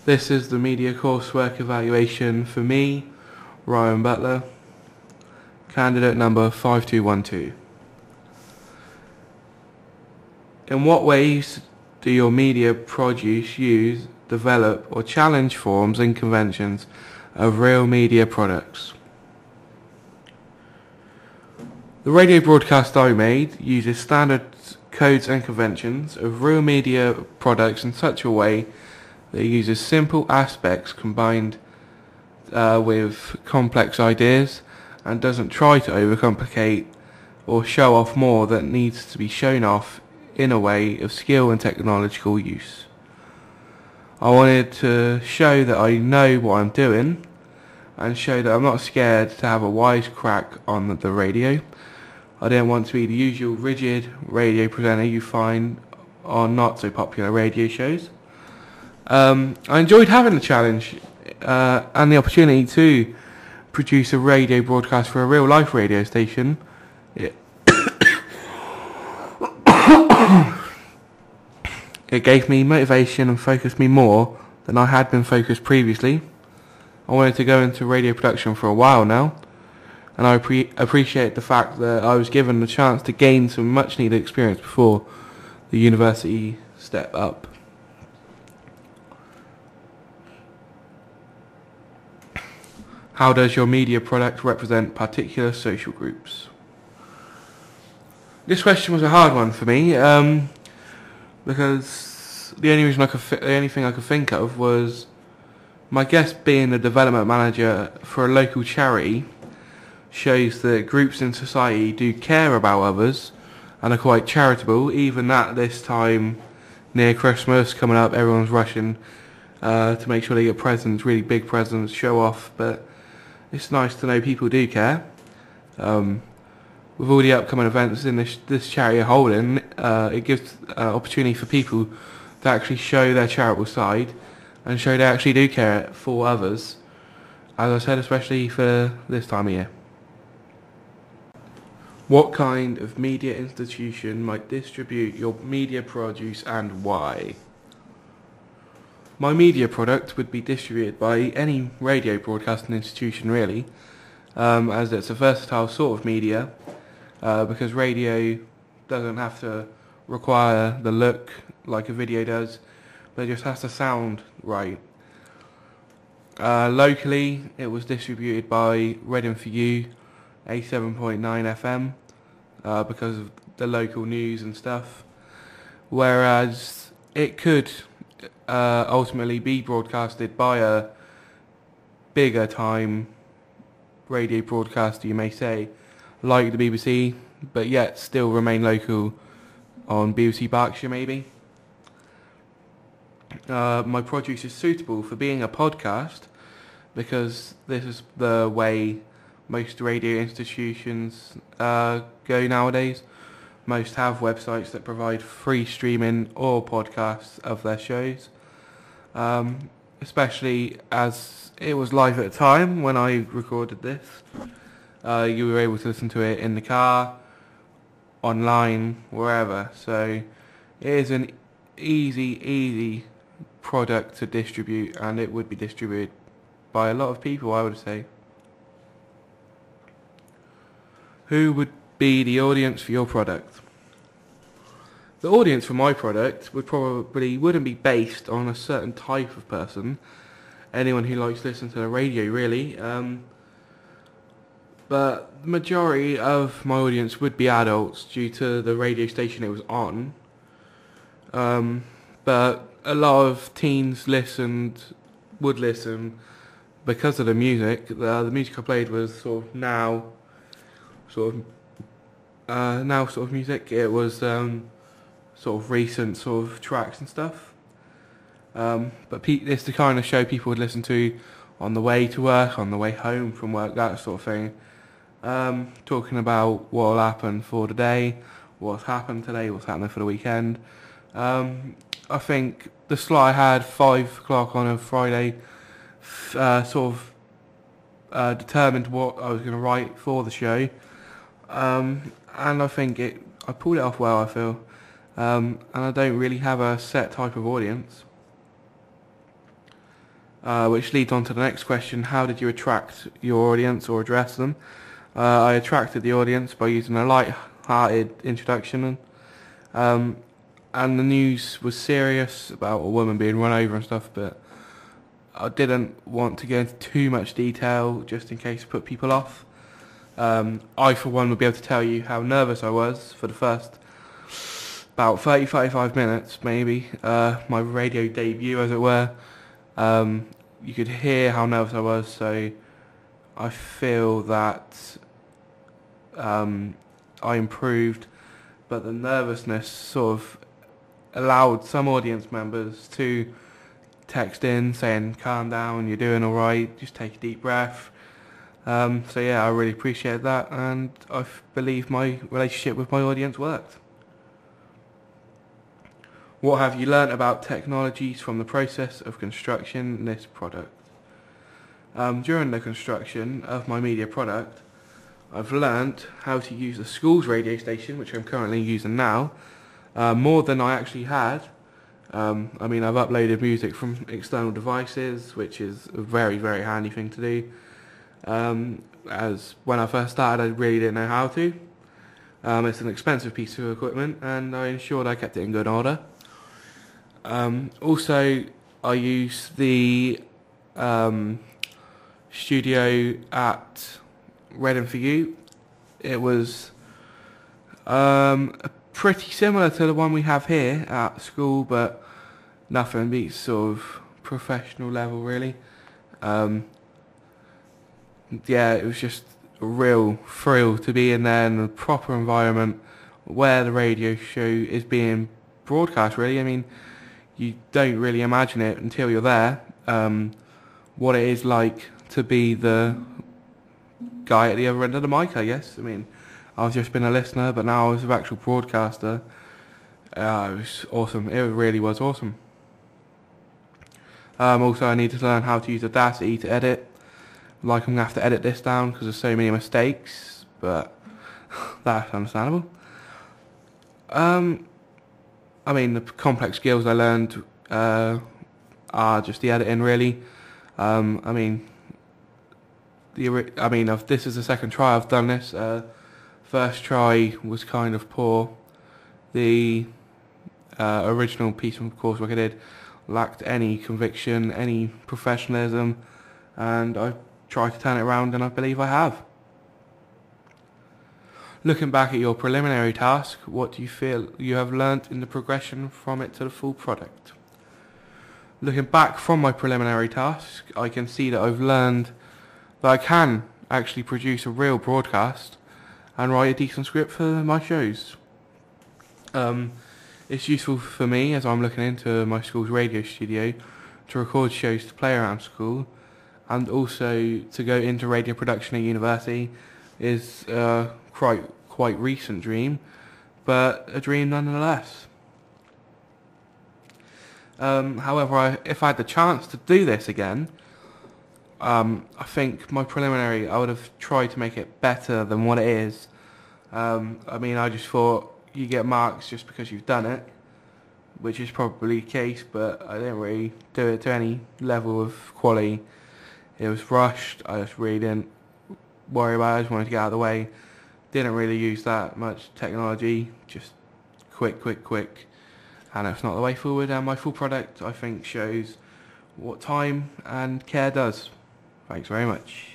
This is the media coursework evaluation for me, Ryan Butler, candidate number 5212. In what ways do your media produce use, develop or challenge forms and conventions of real media products? The radio broadcast I made uses standard codes and conventions of real media products in such a way that it uses simple aspects combined with complex ideas and doesn't try to overcomplicate or show off more than needs to be shown off in a way of skill and technological use. I wanted to show that I know what I'm doing and show that I'm not scared to have a wisecrack on the radio. I didn't want to be the usual rigid radio presenter you find on not so popular radio shows. I enjoyed having the challenge and the opportunity to produce a radio broadcast for a real life radio station. It gave me motivation and focused me more than I had been focused previously. I wanted to go into radio production for a while now, and I appreciate the fact that I was given the chance to gain some much needed experience before the university step up. How does your media product represent particular social groups? This question was a hard one for me, because the only thing I could think of was my guess being a development manager for a local charity shows that groups in society do care about others and are quite charitable, even at this time near Christmas coming up. Everyone's rushing to make sure they get presents, really big presents, show off, but it's nice to know people do care. With all the upcoming events in this charity are holding, it gives opportunity for people to actually show their charitable side and show they actually do care for others, as I said, especially for this time of year. What kind of media institution might distribute your media produce and why? My media product would be distributed by any radio broadcasting institution really, as it's a versatile sort of media, because radio doesn't have to require the look like a video does, but it just has to sound right. Locally, it was distributed by Reading for You, 87.9 FM, because of the local news and stuff, whereas it could ultimately be broadcasted by a bigger time radio broadcaster, you may say, like the BBC, but yet still remain local on BBC Berkshire maybe. My produce is suitable for being a podcast because this is the way most radio institutions go nowadays. Most have websites that provide free streaming or podcasts of their shows, especially as it was live at the time when I recorded this. You were able to listen to it in the car, online, wherever. So it is an easy product to distribute, and it would be distributed by a lot of people, I would say. Who would be the audience for your product? The audience for my product wouldn't be based on a certain type of person, anyone who likes to listen to the radio really, but the majority of my audience would be adults due to the radio station it was on, but a lot of teens would listen because of the music. The music I played was sort of now sort of music. It was sort of recent sort of tracks and stuff. But it's the kind of show people would listen to on the way to work, on the way home from work, that sort of thing. Talking about what will happen for the day, what's happened today, what's happening for the weekend. I think the slot I had, 5 o'clock on a Friday, sort of determined what I was going to write for the show. And I think I pulled it off well, I feel. And I don't really have a set type of audience. which leads on to the next question: how did you attract your audience or address them? I attracted the audience by using a light-hearted introduction, and the news was serious about a woman being run over and stuff, but I didn't want to go into too much detail just in case it put people off. I, for one, would be able to tell you how nervous I was for the first about 30-35 minutes, maybe, my radio debut, as it were. You could hear how nervous I was, so I feel that I improved, but the nervousness sort of allowed some audience members to text in saying, calm down, you're doing alright, just take a deep breath. So yeah, I really appreciate that, and I believe my relationship with my audience worked. What have you learnt about technologies from the process of construction this product? During the construction of my media product, I've learnt how to use the school's radio station, which I'm currently using now, more than I actually had. I mean, I've uploaded music from external devices, which is a very, very handy thing to do. As when I first started, I really didn't know how to. It's an expensive piece of equipment, and I ensured I kept it in good order. Also, I use the studio at Reading for You. It was pretty similar to the one we have here at school, but nothing beats sort of professional level, really. Yeah, it was just a real thrill to be in there in a proper environment where the radio show is being broadcast, really. I mean, you don't really imagine it until you're there, what it is like to be the guy at the other end of the mic, I guess. I mean, I've just been a listener, but now I was an actual broadcaster. It was awesome. It really was awesome. Also, I needed to learn how to use Audacity to edit. Like, I'm going to have to edit this down because there's so many mistakes, but that's understandable. I mean, the complex skills I learned are just the editing, really. I mean, this is the second try I've done this. First try was kind of poor. The original piece of coursework I did lacked any conviction, any professionalism, and I tried to turn it around, and I believe I have. Looking back at your preliminary task, what do you feel you have learnt in the progression from it to the full product? Looking back from my preliminary task, I can see that I've learned that I can actually produce a real broadcast and write a decent script for my shows. It's useful for me as I'm looking into my school's radio studio to record shows to play around school, and also to go into radio production at university is quite recent dream, but a dream nonetheless. However, if I had the chance to do this again, I think my preliminary, I would have tried to make it better than what it is. I mean, I just thought you get marks just because you've done it, which is probably the case, but I didn't really do it to any level of quality. It was rushed. I just really didn't worry about it. I just wanted to get out of the way. Didn't really use that much technology. Just quick. And it's not the way forward. And my full product, I think, shows what time and care does. Thanks very much.